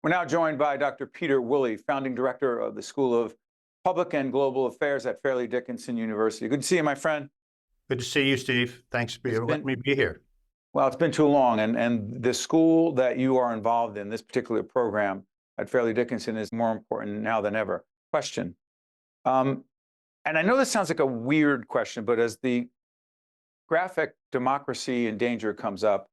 We're now joined by Dr. Peter Woolley, founding director of the School of Public and Global Affairs at Fairleigh Dickinson University. Good to see you, my friend. Good to see you, Steve. Thanks for letting me be here. Well, it's been too long, and the school that you are involved in, this particular program at Fairleigh Dickinson, is more important now than ever. Question. And I know this sounds like a weird question, but as the graphic democracy in danger comes up,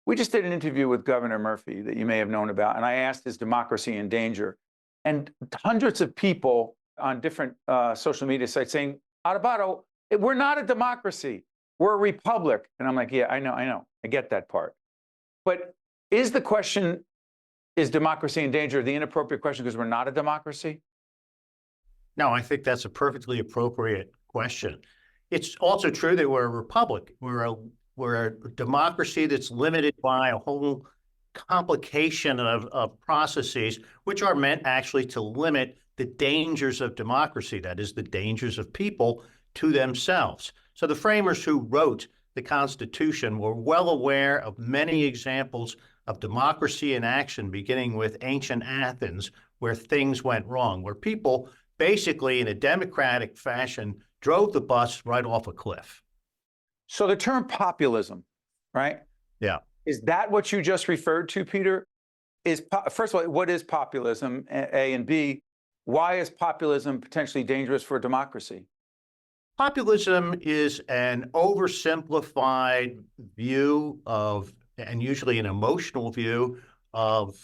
we just did an interview with Governor Murphy that you may have known about, and I asked, is democracy in danger? And hundreds of people on different social media sites saying, Adubato, we're not a democracy, we're a republic. And I'm like, yeah, I know, I get that part. But is the question, is democracy in danger, the inappropriate question because we're not a democracy? No, I think that's a perfectly appropriate question. It's also true that we're a republic. We're a democracy that's limited by a whole complication of processes, which are meant actually to limit the dangers of democracy, that is, the dangers of people to themselves. So the framers who wrote the Constitution were well aware of many examples of democracy in action, beginning with ancient Athens, where things went wrong, where people basically in a democratic fashion drove the bus right off a cliff. So the term populism, right? Yeah. Is that what you just referred to, Peter? First of all, what is populism, A, and B, why is populism potentially dangerous for democracy? Populism is an oversimplified view of, and usually an emotional view of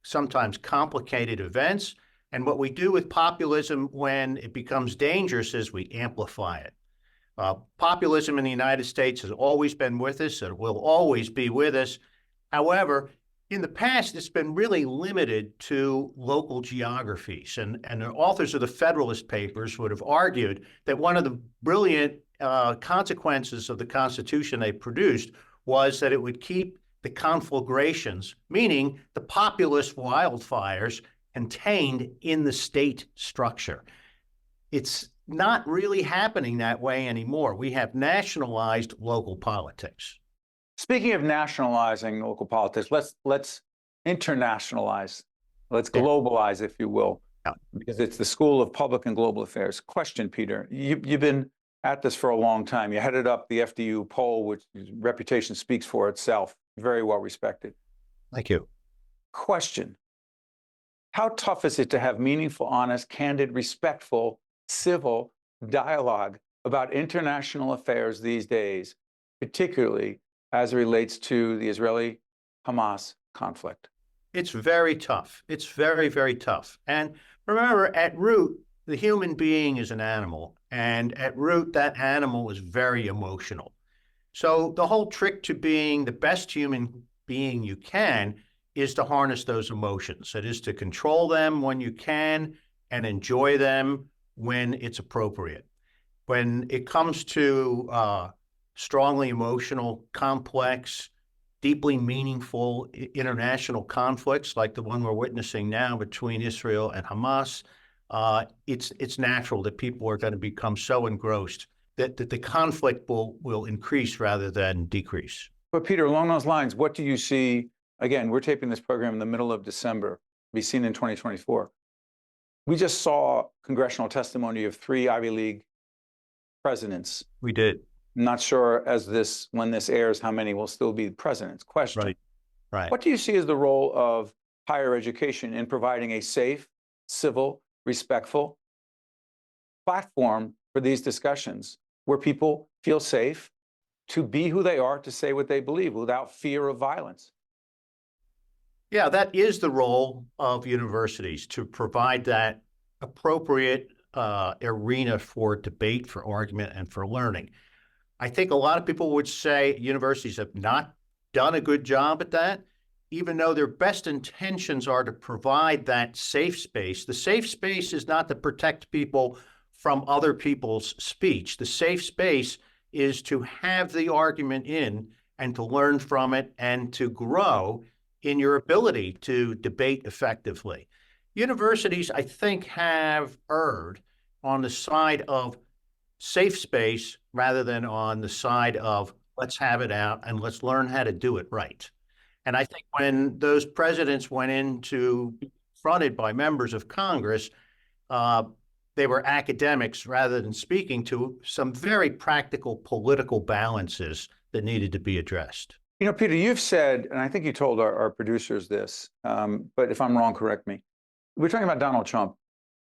sometimes complicated events. And what we do with populism when it becomes dangerous is we amplify it. Populism in the United States has always been with us. It will always be with us. However, in the past, it's been really limited to local geographies. And the authors of the Federalist Papers would have argued that one of the brilliant consequences of the Constitution they produced was that it would keep the conflagrations, meaning the populist wildfires, contained in the state structure. It's not really happening that way anymore. We have nationalized local politics. Speaking of nationalizing local politics, let's internationalize, let's globalize, if you will, because it's the School of Public and Global Affairs. Question, Peter, you've been at this for a long time. You headed up the FDU poll, which reputation speaks for itself, very well respected. Thank you. Question, how tough is it to have meaningful, honest, candid, respectful, civil dialogue about international affairs these days, particularly as it relates to the Israeli-Hamas conflict? It's very tough. It's very, very tough. And remember, at root, the human being is an animal. And at root, that animal is very emotional. So the whole trick to being the best human being you can is to harness those emotions. It is to control them when you can and enjoy them when it's appropriate. When it comes to strongly emotional, complex, deeply meaningful international conflicts like the one we're witnessing now between Israel and Hamas, it's natural that people are going to become so engrossed that the conflict will increase rather than decrease. But Peter, along those lines, what do you see? Again, we're taping this program in the middle of December, be seen in 2024. We just saw congressional testimony of 3 Ivy League presidents. We did. I'm not sure when this airs, how many will still be presidents. Question. Right. What do you see as the role of higher education in providing a safe, civil, respectful platform for these discussions where people feel safe to be who they are, to say what they believe without fear of violence? Yeah, that is the role of universities, to provide that appropriate arena for debate, for argument, and for learning. I think a lot of people would say universities have not done a good job at that, even though their best intentions are to provide that safe space. The safe space is not to protect people from other people's speech. The safe space is to have the argument in and to learn from it and to grow in your ability to debate effectively. Universities, I think, have erred on the side of safe space rather than on the side of let's have it out and let's learn how to do it right. And I think when those presidents went into confronted by members of Congress, they were academics rather than speaking to some very practical political balances that needed to be addressed. You know, Peter, you've said, and I think you told our producers this, but if I'm wrong, correct me. We're talking about Donald Trump,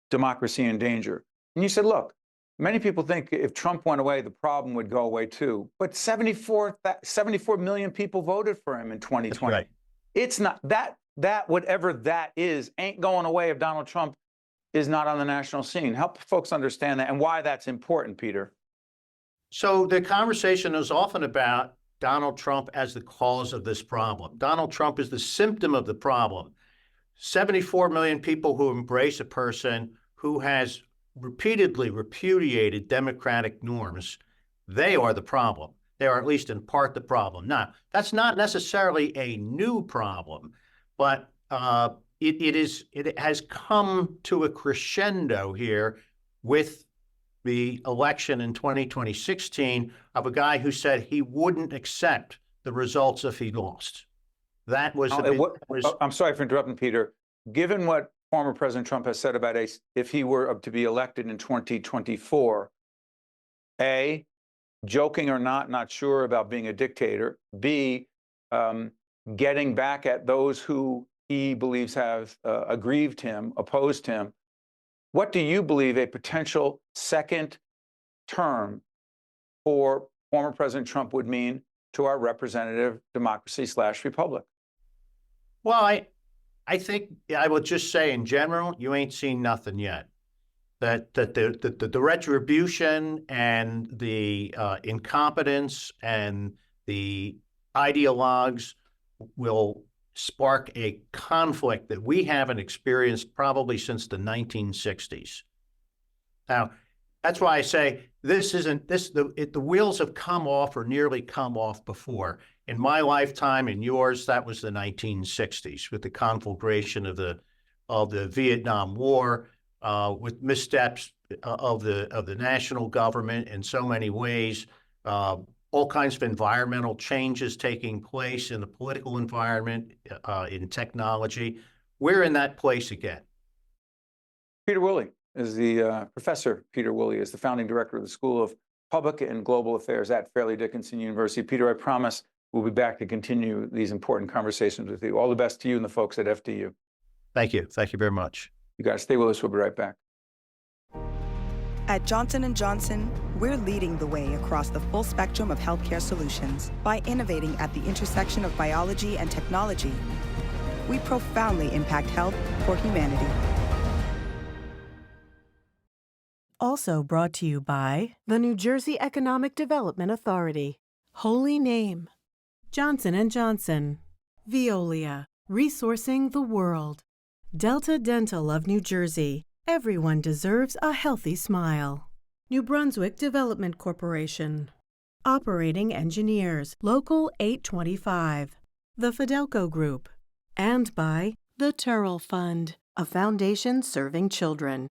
democracy in danger. And you said, look, many people think if Trump went away, the problem would go away too. But 74 million people voted for him in 2020. That's right. It's not that whatever that is ain't going away if Donald Trump is not on the national scene. Help folks understand that and why that's important, Peter. So the conversation is often about Donald Trump as the cause of this problem. Donald Trump is the symptom of the problem. 74 million people who embrace a person who has repeatedly repudiated democratic norms, they are the problem. They are at least in part the problem. Now, that's not necessarily a new problem, but it has come to a crescendo here with the election in 2016 of a guy who said he wouldn't accept the results if he lost. That was, I'm sorry for interrupting, Peter. Given what former President Trump has said about if he were to be elected in 2024, A, joking or not sure about being a dictator, B, getting back at those who he believes have aggrieved him, opposed him. What do you believe a potential second term for former President Trump would mean to our representative democracy/republic? Well, I think I would just say in general, you ain't seen nothing yet. That the retribution and the incompetence and the ideologues will spark a conflict that we haven't experienced probably since the 1960s. Now, that's why I say the wheels have come off or nearly come off before. In my lifetime, in yours, that was the 1960s with the conflagration of the Vietnam War, with missteps of the national government in so many ways, all kinds of environmental changes taking place in the political environment, in technology. We're in that place again. Peter Woolley is the Professor Peter Woolley is the founding director of the School of Public and Global Affairs at Fairleigh Dickinson University. Peter, I promise we'll be back to continue these important conversations with you. All the best to you and the folks at FDU. Thank you. Thank you very much. You guys stay with us. We'll be right back. At Johnson & Johnson, we're leading the way across the full spectrum of healthcare solutions by innovating at the intersection of biology and technology. We profoundly impact health for humanity. Also brought to you by the New Jersey Economic Development Authority. Holy name. Johnson & Johnson. Veolia. Resourcing the world. Delta Dental of New Jersey. Everyone deserves a healthy smile. New Brunswick Development Corporation. Operating Engineers. Local 825. The Fidelco Group. And by the Turrell Fund, a foundation serving children.